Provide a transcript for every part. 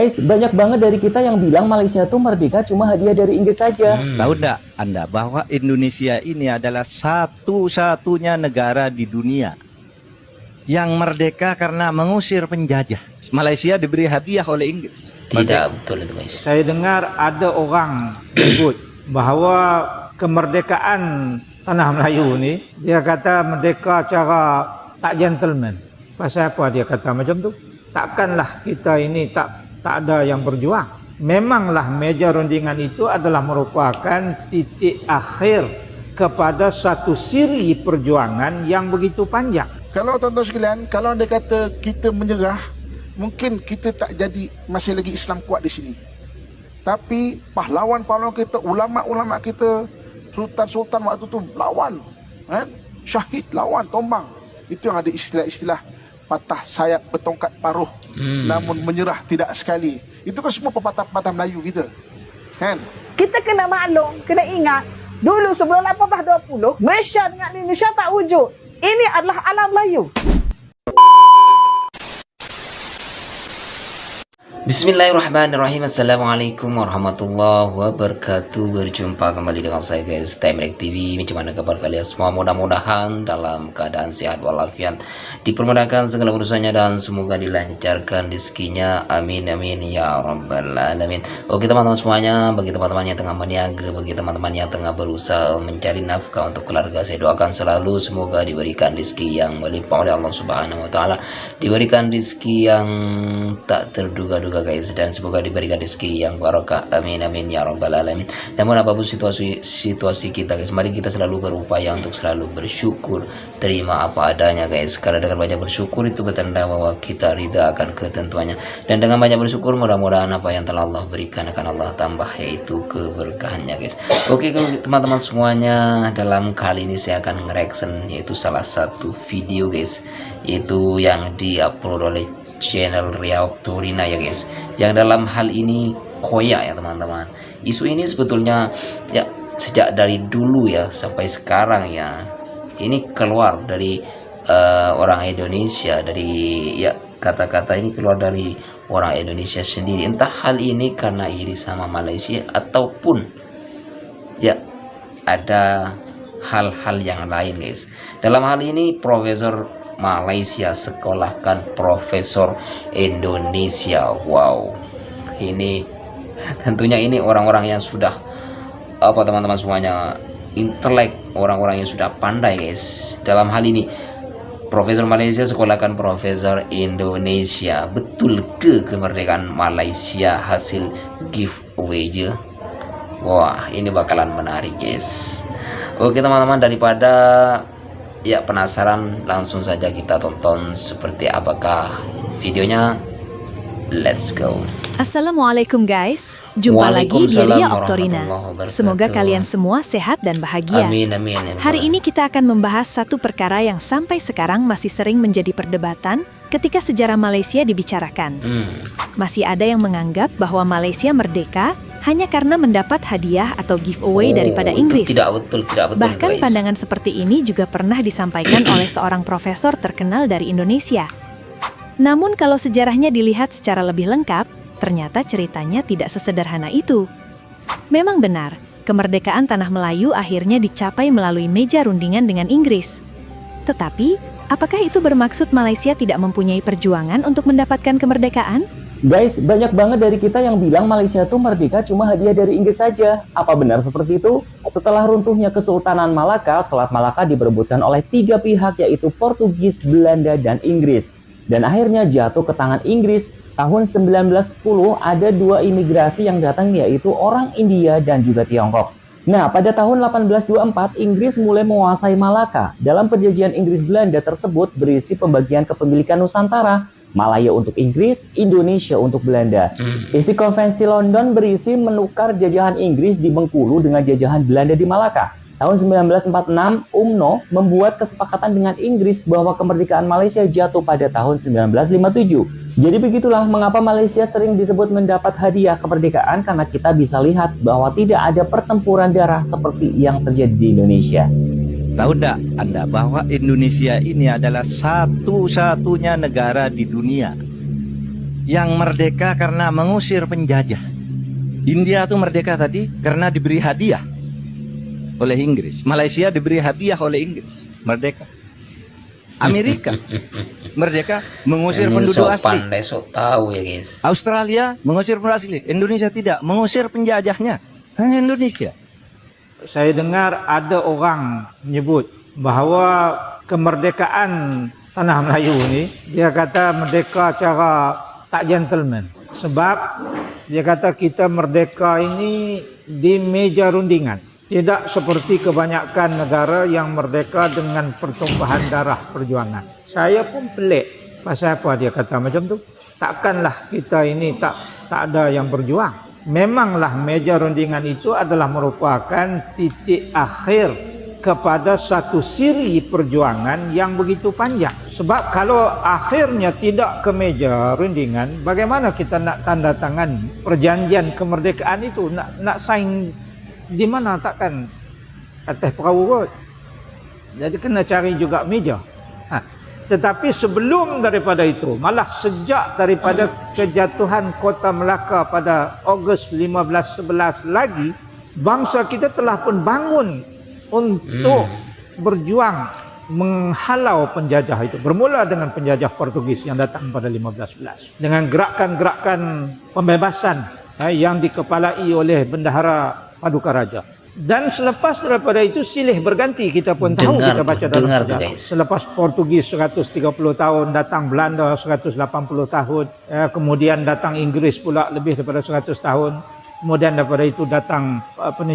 Guys, banyak banget dari kita yang bilang Malaysia tuh merdeka cuma hadiah dari Inggris saja. Tahu enggak Anda bahwa Indonesia ini adalah satu-satunya negara di dunia yang merdeka karena mengusir penjajah. Malaysia diberi hadiah oleh Inggris. Tidak betul itu guys. Saya dengar ada orang menyebut bahwa kemerdekaan tanah Melayu ni, dia kata merdeka cara tak gentleman. Pasal apa dia kata macam tu? Takkanlah kita ini tak ada yang berjuang. Memanglah meja rundingan itu adalah merupakan titik akhir kepada satu siri perjuangan yang begitu panjang. Kalau tuan-tuan sekalian, kalau anda kata kita menyerah, mungkin kita tak jadi masih lagi Islam kuat di sini. Tapi pahlawan-pahlawan kita, ulama-ulama kita, sultan-sultan waktu tu lawan, kan? Syahid lawan, tombang. Itu yang ada istilah-istilah patah sayap bertongkat paruh, namun menyerah tidak sekali. Itu kan semua pepatah-pepatah Melayu kita, kan? Kita kena maklum, kena ingat, dulu sebelum 1820, Malaysia dengan Indonesia tak wujud. Ini adalah alam Melayu. Bismillahirrahmanirrahim. Assalamualaikum warahmatullahi wabarakatuh. Berjumpa kembali dengan saya guys, Timelek TV. Macam mana kabar kalian semua? Mudah-mudahan dalam keadaan sehat walafiat, dipermudahkan segala urusannya dan semoga dilancarkan rezekinya. Amin amin ya rabbal alamin. Oke teman-teman semuanya, bagi teman-teman yang tengah meniaga, bagi teman-teman yang tengah berusaha mencari nafkah untuk keluarga, saya doakan selalu semoga diberikan rezeki yang melimpah oleh Allah Subhanahu wa taala, diberikan rezeki yang tak terduga-duga guys, dan semoga diberikan rezeki yang barokah. Amin amin ya rabbal alamin. Namun apapun situasi kita guys, mari kita selalu berupaya untuk selalu bersyukur, terima apa adanya guys, karena dengan banyak bersyukur itu bertanda bahwa kita ridha akan ketentuannya, dan dengan banyak bersyukur mudah-mudahan apa yang telah Allah berikan akan Allah tambah, yaitu keberkahannya guys. Oke teman-teman semuanya, dalam kali ini saya akan nge-reaction yaitu salah satu video guys, yaitu yang diupload oleh channel Riau Turina ya guys, yang dalam hal ini koyak ya teman-teman. Isu ini sebetulnya ya sejak dari dulu ya sampai sekarang ya, ini keluar dari orang Indonesia, dari ya kata-kata ini keluar dari orang Indonesia sendiri. Entah hal ini karena iri sama Malaysia ataupun ya ada hal-hal yang lain guys. Dalam hal ini Profesor Malaysia sekolahkan Profesor Indonesia. Wow, ini tentunya ini orang-orang yang sudah apa teman-teman semuanya, intelek, orang-orang yang sudah pandai guys. Dalam hal ini Profesor Malaysia sekolahkan Profesor Indonesia. Betul ke kemerdekaan Malaysia hasil giveaway aja? Wah, ini bakalan menarik guys. Oke teman-teman, daripada ya penasaran, langsung saja kita tonton seperti apakah videonya. Let's go. Assalamualaikum guys, jumpa lagi di Ria Oktorina. Semoga kalian semua sehat dan bahagia. Amin amin ya. Hari ini kita akan membahas satu perkara yang sampai sekarang masih sering menjadi perdebatan ketika sejarah Malaysia dibicarakan. Masih ada yang menganggap bahwa Malaysia merdeka hanya karena mendapat hadiah atau giveaway daripada Inggris. Tidak betul Bahkan guys. pandangan seperti ini juga pernah disampaikan oleh seorang profesor terkenal dari Indonesia. Namun kalau sejarahnya dilihat secara lebih lengkap, ternyata ceritanya tidak sesederhana itu. Memang benar, kemerdekaan tanah Melayu akhirnya dicapai melalui meja rundingan dengan Inggris. Tetapi, apakah itu bermaksud Malaysia tidak mempunyai perjuangan untuk mendapatkan kemerdekaan? Guys, banyak banget dari kita yang bilang Malaysia tuh merdeka cuma hadiah dari Inggris saja. Apa benar seperti itu? Setelah runtuhnya Kesultanan Malaka, Selat Malaka diperebutkan oleh tiga pihak, yaitu Portugis, Belanda, dan Inggris. Dan akhirnya jatuh ke tangan Inggris. Tahun 1910 ada dua imigrasi yang datang, yaitu orang India dan juga Tiongkok. Nah, pada tahun 1824 Inggris mulai menguasai Malaka. Dalam perjanjian Inggris-Belanda tersebut berisi pembagian kepemilikan Nusantara, Malaya untuk Inggris, Indonesia untuk Belanda. Isi konvensi London berisi menukar jajahan Inggris di Bengkulu dengan jajahan Belanda di Malaka. Tahun 1946, UMNO membuat kesepakatan dengan Inggris bahwa kemerdekaan Malaysia jatuh pada tahun 1957. Jadi begitulah mengapa Malaysia sering disebut mendapat hadiah kemerdekaan, karena kita bisa lihat bahwa tidak ada pertempuran darah seperti yang terjadi di Indonesia. Tahu enggak Anda bahwa Indonesia ini adalah satu-satunya negara di dunia yang merdeka karena mengusir penjajah. India tuh merdeka tadi karena diberi hadiah oleh Inggris. Malaysia diberi hadiah oleh Inggris, merdeka. Amerika merdeka mengusir penduduk asli. Pandai sok tahu ya guys. Australia mengusir penduduk asli. Indonesia tidak, mengusir penjajahnya. Hanya Indonesia. Saya dengar ada orang menyebut bahawa kemerdekaan tanah Melayu ni, dia kata merdeka cara tak gentleman. Sebab dia kata kita merdeka ini di meja rundingan. Tidak seperti kebanyakan negara yang merdeka dengan pertumpahan darah perjuangan. Saya pun pelik. Pasal apa dia kata macam tu? Takkanlah kita ini tak ada yang berjuang. Memanglah meja rundingan itu adalah merupakan titik akhir kepada satu siri perjuangan yang begitu panjang. Sebab kalau akhirnya tidak ke meja rundingan, bagaimana kita nak tanda tangan perjanjian kemerdekaan itu? Nak sign di mana? Takkan atas perahu kot. Jadi kena cari juga meja. Tetapi sebelum daripada itu, malah sejak daripada kejatuhan Kota Melaka pada Ogos 1511 lagi, bangsa kita telah pun bangun untuk berjuang menghalau penjajah itu. Bermula dengan penjajah Portugis yang datang pada 1511. Dengan gerakan-gerakan pembebasan yang dikepalai oleh Bendahara Paduka Raja. Dan selepas daripada itu silih berganti, kita pun tahu, kita baca dalam sejarah. Selepas Portugis 130 tahun, datang Belanda 180 tahun, kemudian datang Inggris pula lebih daripada 100 tahun. Kemudian daripada itu datang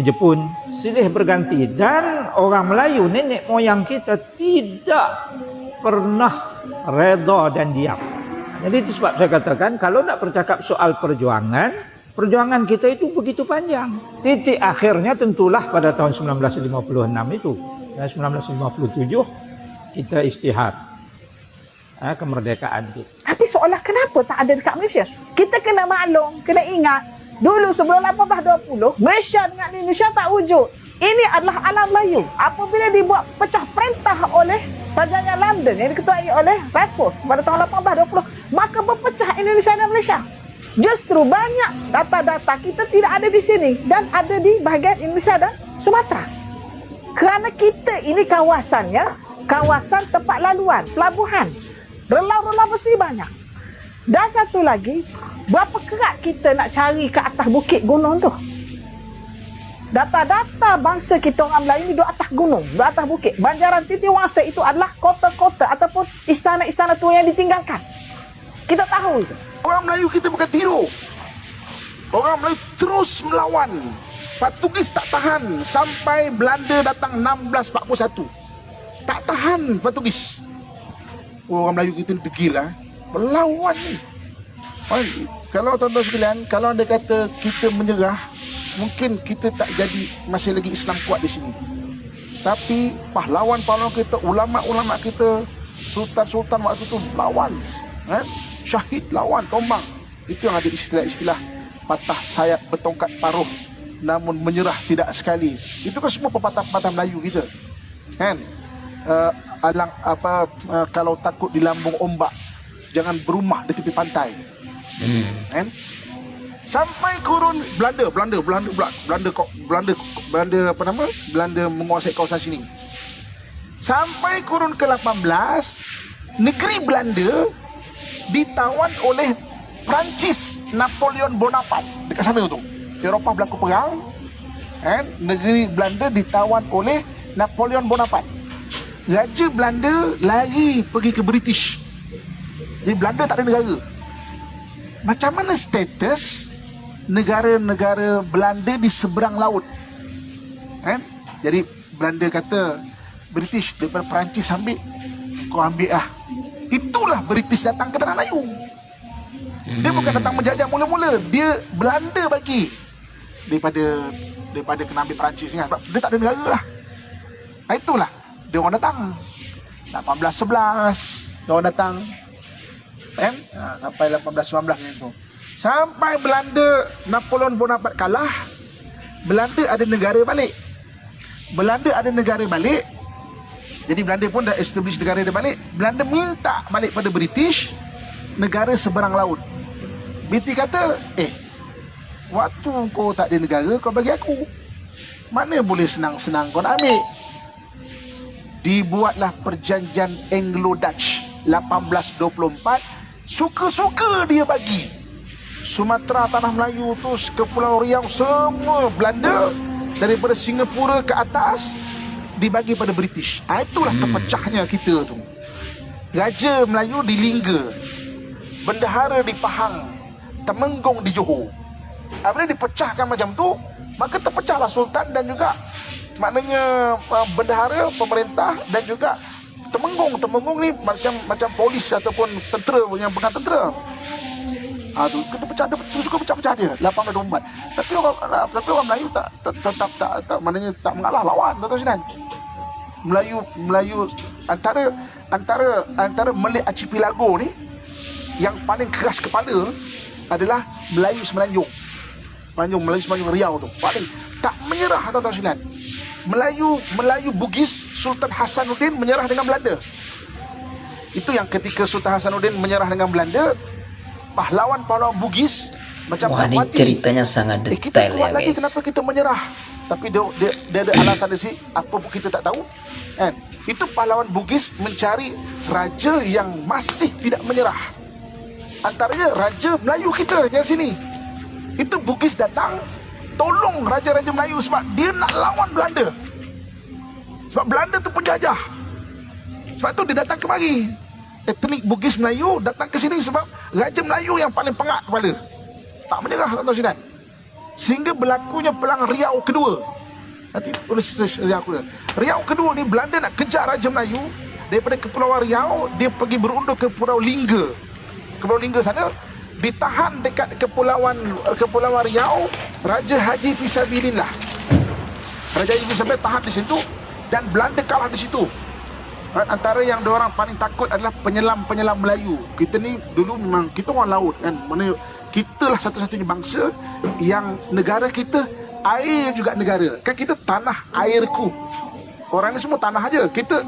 Jepun, silih berganti. Dan orang Melayu, nenek moyang kita tidak pernah reda dan diam. Jadi itu sebab saya katakan, kalau nak bercakap soal perjuangan, perjuangan kita itu begitu panjang. Titik akhirnya tentulah pada tahun 1956 itu. Dan 1957 kita istihad kemerdekaan itu. Tapi seolah kenapa tak ada dekat Malaysia? Kita kena maklum, kena ingat, dulu sebelum 1820, Malaysia dengan Indonesia tak wujud. Ini adalah alam Melayu. Apabila dibuat pecah perintah oleh Perjanjian London yang diketuai oleh Raffles pada tahun 1820, maka berpecah Indonesia dan Malaysia. Justru banyak data-data kita tidak ada di sini dan ada di bahagian Indonesia dan Sumatera. Kerana kita ini kawasannya, kawasan tempat laluan, pelabuhan, relau-relau besi banyak. Dan satu lagi, berapa kerat kita nak cari ke atas bukit gunung tu? Data-data bangsa kita orang Melayu ni duduk atas gunung, duduk atas bukit. Banjaran Titiwangsa itu adalah kota-kota ataupun istana-istana tua yang ditinggalkan. Kita tahu itu. Orang Melayu kita bukan tiru. Orang Melayu terus melawan. Portugis tak tahan sampai Belanda datang 1641. Tak tahan Portugis. Orang Melayu kita degil lah. Melawan ni. Kalau tuan-tuan sekalian, kalau anda kata kita menyerah, mungkin kita tak jadi masih lagi Islam kuat di sini. Tapi pahlawan-pahlawan kita, ulama-ulama kita, sultan-sultan waktu tu lawan. Syahid lawan, tombang. Itu yang ada istilah-istilah patah sayap bertongkat paruh namun menyerah tidak sekali. Itu kan semua pepatah-pepatah Melayu kita. Kan? Kalau takut di lambung ombak, jangan berumah di tepi pantai. Kan? Sampai kurun Belanda menguasai kawasan sini. Sampai kurun ke-18, negeri Belanda ditawan oleh Perancis, Napoleon Bonaparte dekat sana tu. Eropah berlaku perang, negeri Belanda ditawan oleh Napoleon Bonaparte. Raja Belanda lari pergi ke British. Jadi Belanda tak ada negara. Macam mana status negara-negara Belanda di seberang laut? Jadi Belanda kata, British daripada Perancis ambil, kau ambil lah. Itulah British datang ke tanah Melayu. Dia bukan datang menjajah mula-mula. Dia Belanda bagi daripada kena ambil Perancis kan. Sebab dia tak ada negara lah. Itulah dia orang datang 1811 dia orang datang sampai 1819 macam tu. Sampai Belanda, Napoleon Bonaparte kalah, Belanda ada negara balik. Jadi Belanda pun dah establish negara dia balik. Belanda minta balik pada British negara seberang laut. BT kata, waktu kau tak ada negara, kau bagi aku. Mana boleh senang-senang kau nak ambil. Dibuatlah perjanjian Anglo-Dutch 1824. Suka-suka dia bagi Sumatera, Tanah Melayu tu, Kepulauan Riau, semua Belanda, daripada Singapura ke atas dibagi pada British. Itulah terpecahnya kita tu. Raja Melayu di Lingga, bendahara di Pahang, Temenggong di Johor. Apabila dipecahkan macam tu, maka terpecahlah sultan dan juga maknanya bendahara, pemerintah dan juga Temenggong. Temenggong ni macam polis ataupun tentera yang pegang tentera. Tu kena pecah, dia suka pecah-pecah dia 1824. Tapi orang Melayu tak maknanya tak mengalah lawan, tuan-tuan sekalian. Melayu antara Malay Archipelago ni yang paling keras kepala adalah Melayu Semenanjung. Melayu Semenanjung Riau tu paling tak menyerah, tuan-tuan sekalian. Melayu Bugis, Sultan Hasanuddin menyerah dengan Belanda. Itu yang ketika Sultan Hasanuddin menyerah dengan Belanda, pahlawan-pahlawan Bugis macam tak ini mati. ceritanya sangat detail Kita kuat ya lagi, guys. kenapa kita menyerah? Tapi dia ada alasan dia sih, apa pun kita tak tahu kan? Itu pahlawan Bugis mencari raja yang masih tidak menyerah. Antaranya Raja Melayu kita yang sini. Itu Bugis datang tolong Raja-Raja Melayu sebab dia nak lawan Belanda. Sebab Belanda tu penjajah. Sebab tu dia datang kemari. Etnik Bugis Melayu datang ke sini sebab Raja Melayu yang paling pengak kepala. Tak menyerah, tuan-tuan sekalian. Sehingga berlakunya Perang Riau Kedua. Nanti tulis Riau Kedua. Riau Kedua ni Belanda nak kejar Raja Melayu daripada Kepulauan Riau, dia pergi berundur ke Pulau Lingga. Kepulauan Lingga sana ditahan dekat Kepulauan Riau Raja Haji Fisabilillah. Raja Haji Fisabilillah tahan di situ dan Belanda kalah di situ. Antara yang diorang paling takut adalah penyelam Melayu. Kita ni dulu memang kita orang laut kan. Mana kita lah satu-satunya bangsa yang negara kita air juga negara. Kan kita tanah airku. Orang ni semua tanah aja. Kita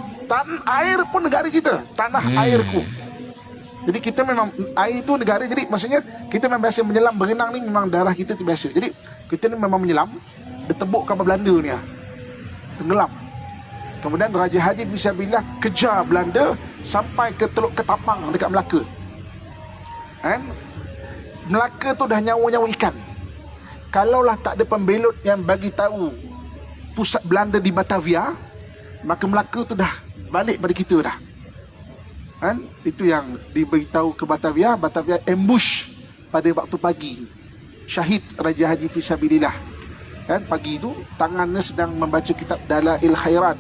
air pun negara kita. Tanah airku. Jadi kita memang air itu negara. Jadi maksudnya kita memang biasa menyelam, berenang ni memang darah kita tu biasa. Jadi kita ni memang menyelam. Dia tebuk kapal Belanda ni lah. Tenggelam. Kemudian Raja Haji Fisabilillah kejar Belanda sampai ke Teluk Ketapang dekat Melaka. Kan? Melaka tu dah nyawa-nyawa ikan. Kalaulah tak ada pembelot yang bagi tahu pusat Belanda di Batavia, maka Melaka tu dah balik pada kita dah. Kan? Itu yang diberitahu ke Batavia. Batavia ambush pada waktu pagi. Syahid Raja Haji Fisabilillah. Kan? Pagi itu tangannya sedang membaca kitab Dalail Khairat.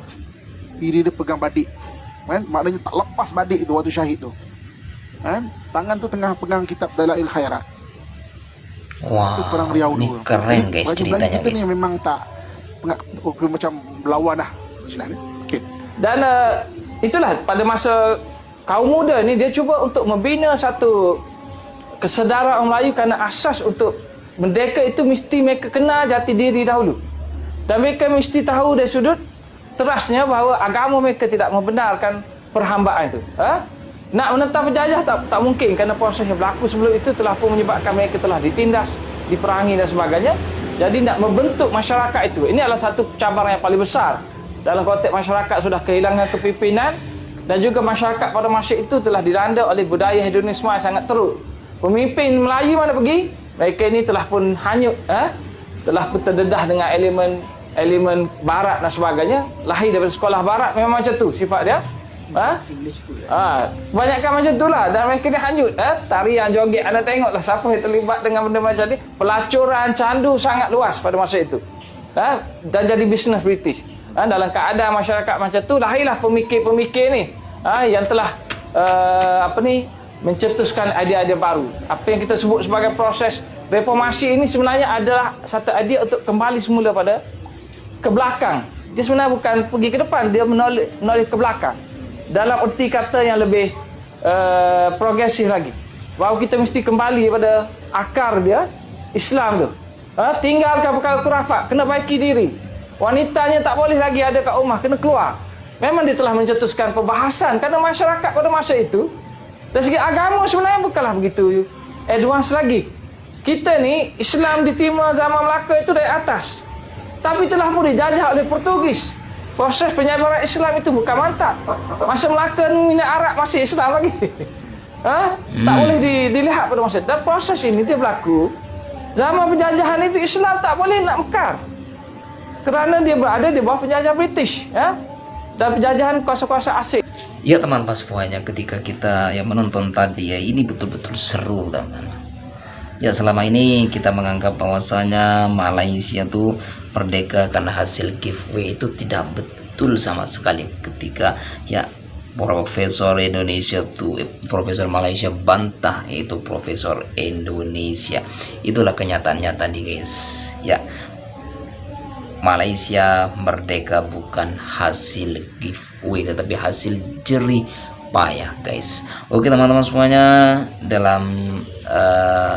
Diri dia pegang badik. Kan? Maknanya tak lepas badik tu waktu syahid tu. Kan? Tangan tu tengah pegang kitab Dalail Khairat. Wah, Itu Perang Riau ini 2. keren guys Raja ceritanya kita guys. ni memang tak macam melawan lah. Okay. Dan itulah pada masa kaum muda ni dia cuba untuk membina satu kesedaran orang Melayu kerana asas untuk merdeka itu mesti mereka kenal jati diri dahulu. Dan mereka mesti tahu dari sudut terasnya bahawa agama mereka tidak membenarkan perhambaan itu. Nak menentang penjajah tak mungkin kerana proses yang berlaku sebelum itu telah pun menyebabkan mereka telah ditindas, diperangi dan sebagainya. Jadi nak membentuk masyarakat itu, ini adalah satu cabaran yang paling besar. Dalam konteks masyarakat sudah kehilangan kepimpinan dan juga masyarakat pada masa itu telah dilanda oleh budaya hedonisme yang sangat teruk. Pemimpin Melayu mana pergi? Mereka ini telah pun hanyut, telah pun terdedah dengan elemen barat dan sebagainya. Lahir daripada sekolah barat memang macam tu sifat dia. Kebanyakan macam tu lah. Dan mereka ni hanyut. Tarian, joget, anda tengoklah siapa yang terlibat dengan benda macam ni. Pelacuran, candu sangat luas pada masa itu. Dan jadi bisnes British. Dalam keadaan masyarakat macam tu, lahirlah pemikir-pemikir ni yang telah mencetuskan idea-idea baru. Apa yang kita sebut sebagai proses reformasi ini sebenarnya adalah satu idea untuk kembali semula pada ke belakang. Dia sebenarnya bukan pergi ke depan, dia menoleh ke belakang. Dalam erti kata yang lebih progresif lagi. Bahawa kita mesti kembali pada akar dia, Islam tu. Tinggalkan perkara khurafat, kena baiki diri. Wanitanya tak boleh lagi ada kat rumah, kena keluar. Memang dia telah mencetuskan perbahasan kerana masyarakat pada masa itu dari segi agama sebenarnya bukanlah begitu advance lagi. kita ni Islam diterima zaman Melaka itu dari atas, tapi telah pun dijajah oleh Portugis. Proses penyebaran Islam itu bukan mantap. Masa Melaka ni minat Arab masih Islam lagi. Tak boleh dilihat pada masa. Dan proses ini dia berlaku zaman penjajahan itu, Islam tak boleh nak mekar kerana dia berada di bawah penjajah British, dan penjajahan kuasa-kuasa asing. Ya teman-teman semuanya, ketika kita yang menonton tadi ya, ini betul-betul seru teman-teman. Ya, selama ini kita menganggap bahwasanya Malaysia itu merdeka karena hasil giveaway. Itu tidak betul sama sekali. Ketika ya Profesor Indonesia tuh, Profesor Malaysia bantah itu Profesor Indonesia. Itulah kenyataannya tadi guys. Ya, Malaysia merdeka bukan hasil giveaway, tetapi hasil jerih payah guys. Oke teman-teman semuanya, dalam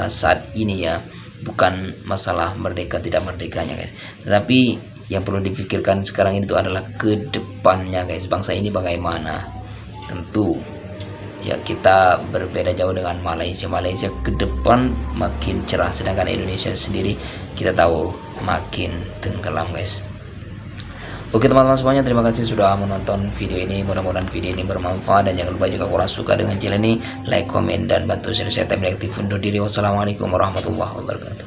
saat ini ya, bukan masalah merdeka tidak merdekanya guys, tetapi yang perlu dipikirkan sekarang ini itu adalah ke depannya guys. Bangsa ini bagaimana? Tentu ya kita berbeda jauh dengan Malaysia. Malaysia ke depan makin cerah, sedangkan Indonesia sendiri kita tahu makin tenggelam guys. Oke teman-teman semuanya, terima kasih sudah menonton video ini. Mudah-mudahan video ini bermanfaat, dan jangan lupa jika kurang suka dengan channel ini, like, komen, dan bantu share. Saya Time Reactive undur diri. Wassalamualaikum warahmatullahi wabarakatuh.